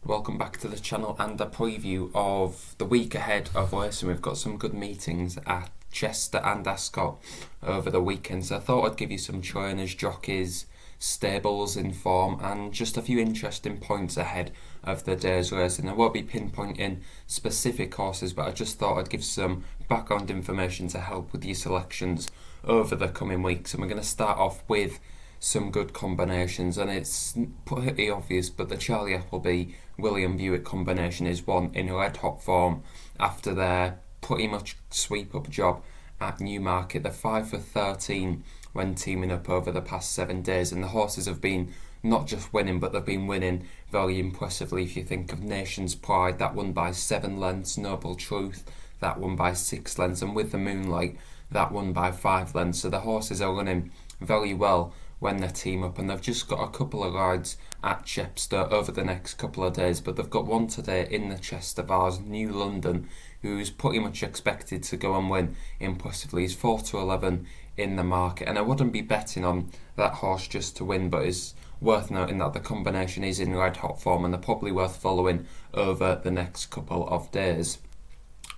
Welcome back to the channel and a preview of the week ahead of racing. We've got some good meetings at Chester and Ascot over the weekend, so I thought I'd give you some trainers, jockeys, stables in form and just a few interesting points ahead of the day's racing. I won't be pinpointing specific horses, but I just thought I'd give some background information to help with your selections over the coming weeks. And we're going to start off with some good combinations, and it's pretty obvious, but the Charlie Appleby William Buick combination is one in red hot form after their pretty much sweep up job at Newmarket. They're 5 for 13 when teaming up over the past 7 days, and the horses have been not just winning, but they've been winning very impressively. If you think of Nation's Pride, that won by 7 lengths, Noble Truth, that won by 6 lengths, and With the Moonlight, that won by 5 lengths. So the horses are running very well when they team up, and they've just got a couple of rides at Chester over the next couple of days, but they've got one today in the Chester Vars, New London, who's pretty much expected to go and win impressively. He's 4 to 11 in the market, and I wouldn't be betting on that horse just to win, but it's worth noting that the combination is in red hot form and they're probably worth following over the next couple of days.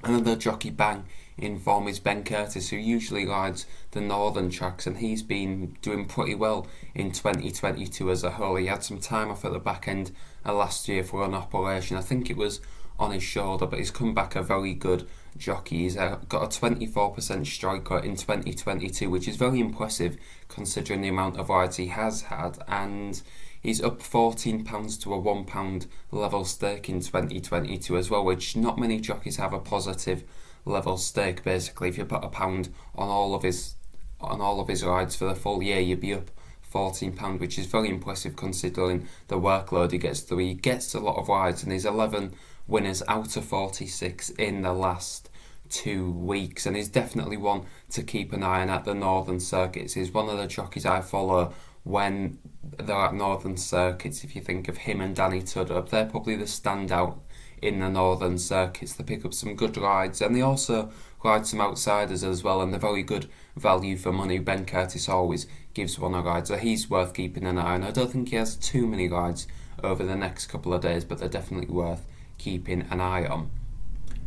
Another jockey bang in form is Ben Curtis, who usually rides the northern tracks, and he's been doing pretty well in 2022 as a whole. He had some time off at the back end of last year for an operation. I think it was on his shoulder, but he's come back a very good jockey. He's got a 24% strike rate in 2022, which is very impressive considering the amount of rides he has had, and he's up £14 to a £1 level stake in 2022 as well, which not many jockeys have a positive level stake. Basically, if you put £1 on all of his rides for the full year, you'd be up £14, which is very impressive considering the workload he gets through. He gets a lot of rides, and he's 11 winners out of 46 in the last 2 weeks, and he's definitely one to keep an eye on at the northern circuits. He's one of the jockeys I follow when they're at northern circuits. If you think of him and Danny Tudor, they're probably the standout in the northern circuits. They pick up some good rides, and they also ride some outsiders as well, and they're very good value for money. Ben Curtis always gives one a ride, so he's worth keeping an eye on. I don't think he has too many rides over the next couple of days, but they're definitely worth keeping an eye on.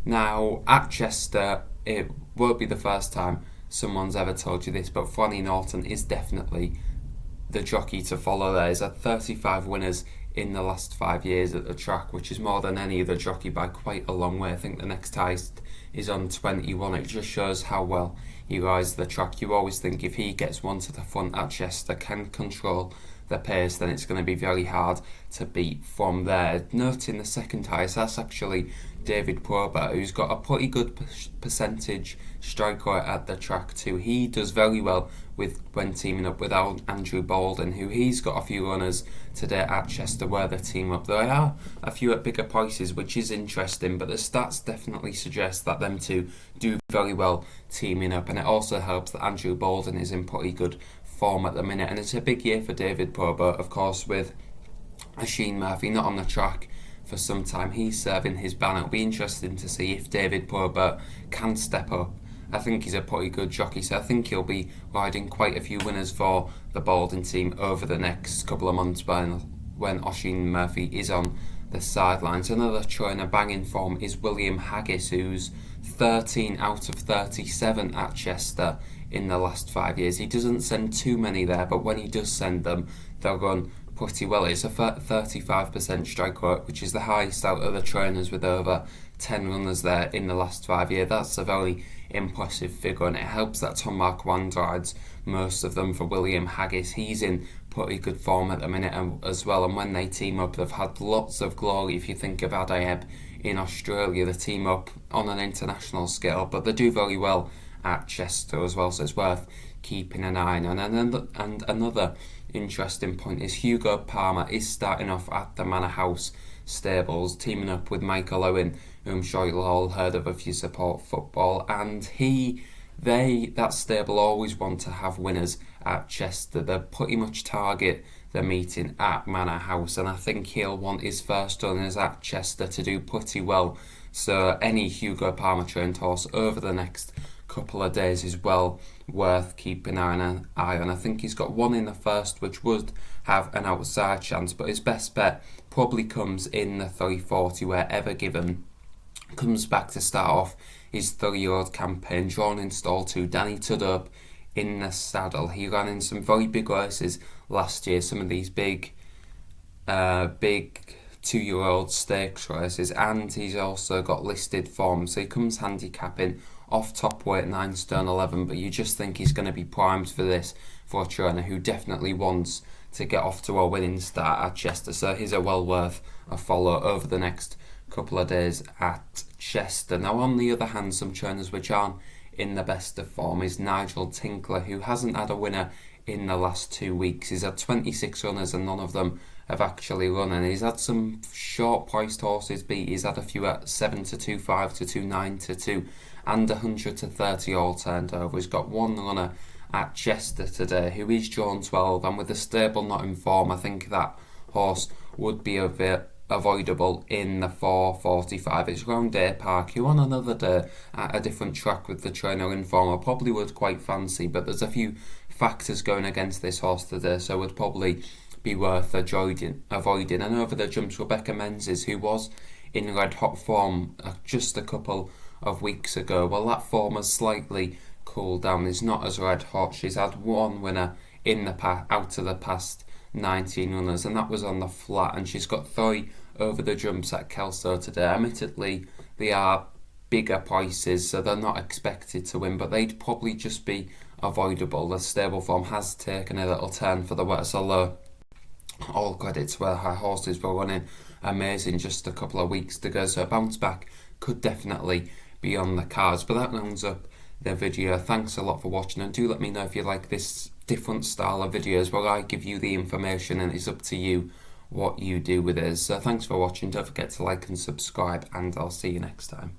Now, at Chester, it won't be the first time someone's ever told you this, but Franny Norton is definitely the jockey to follow there. He's had 35 winners in the last 5 years at the track, which is more than any other jockey by quite a long way. I think the next highest is on 21. It just shows how well he rides the track. You always think if he gets one to the front at Chester, can control the pace, then it's going to be very hard to beat from there. Noting the second highest, that's actually David Probert, who's got a pretty good percentage strike rate at the track too. He does very well when teaming up with Andrew Bolden, who he's got a few runners today at Chester where they team up. There are a few at bigger prices, which is interesting, but the stats definitely suggest that them two do very well teaming up, and it also helps that Andrew Bolden is in pretty good form at the minute, and it's a big year for David Probert, of course, with Oisin Murphy not on the track for some time. He's serving his ban. It'll be interesting to see if David Probert can step up. I think he's a pretty good jockey, so I think he'll be riding quite a few winners for the Bolden team over the next couple of months when Oisin Murphy is on the sidelines. Another trainer banging form is William Haggis, who's 13 out of 37 at Chester in the last 5 years. He doesn't send too many there, but when he does send them, they'll run pretty well. It's a 35% strike rate, which is the highest out of the trainers, with over 10 runners there in the last 5 years. That's a very impressive figure, and it helps that Tom Marquand rides most of them for William Haggis. He's in pretty good form at the minute as well, and when they team up, they've had lots of glory. If you think of Adayeb in Australia, they team up on an international scale, but they do very well at Chester as well, so it's worth keeping an eye on. And another interesting point is Hugo Palmer is starting off at the Manor House stables, teaming up with Michael Owen, who I'm sure you'll all heard of if you support football, and that stable always want to have winners at Chester. They pretty much target the meeting at Manor House, and I think he'll want his first runners at Chester to do pretty well. So any Hugo Palmer trained horse over the next couple of days is well worth keeping an eye on. I think he's got one in the first, which would have an outside chance, but his best bet probably comes in the 340 wherever given. Comes back to start off his 3-year-old campaign, drawn in stall 2, Danny Tudub in the saddle. He ran in some very big races last year, some of these big 2-year-old stakes races, and he's also got listed form, so he comes handicapping off top weight 9 stone 11, but you just think he's going to be primed for this, for a trainer who definitely wants to get off to a winning start at Chester, so he's a well worth a follow over the next couple of days at Chester. Now, on the other hand, some trainers which aren't in the best of form is Nigel Tinkler, who hasn't had a winner in the last 2 weeks. He's had 26 runners and none of them have actually run, and he's had some short priced horses beat. He's had a few at 7 to 2, 5 to 2, 9 to 2 and 100 to 30 all turned over. He's got one runner at Chester today who is drawn 12, and with the stable not in form, I think that horse would be a bit avoidable in the 4:45. It's round Day Park, who on another day at a different track with the trainer in form I probably would quite fancy, but there's a few factors going against this horse today, so would probably be worth avoiding. And over the jumps, Rebecca Menzies, who was in red hot form just a couple of weeks ago, well, that form has slightly cooled down. Is not as red hot. She's had one winner in the out of the past 19 runners, and that was on the flat, and she's got 3 over the jumps at Kelso today. Admittedly, they are bigger prices, so they're not expected to win, but they'd probably just be avoidable. The stable form has taken a little turn for the worse, although all credit to where her horses were running amazing just a couple of weeks ago, so a bounce back could definitely be on the cards. But that rounds up the video. Thanks a lot for watching, and do let me know if you like this different style of videos where I give you the information and it's up to you what you do with it. So thanks for watching. Don't forget to like and subscribe, and I'll see you next time.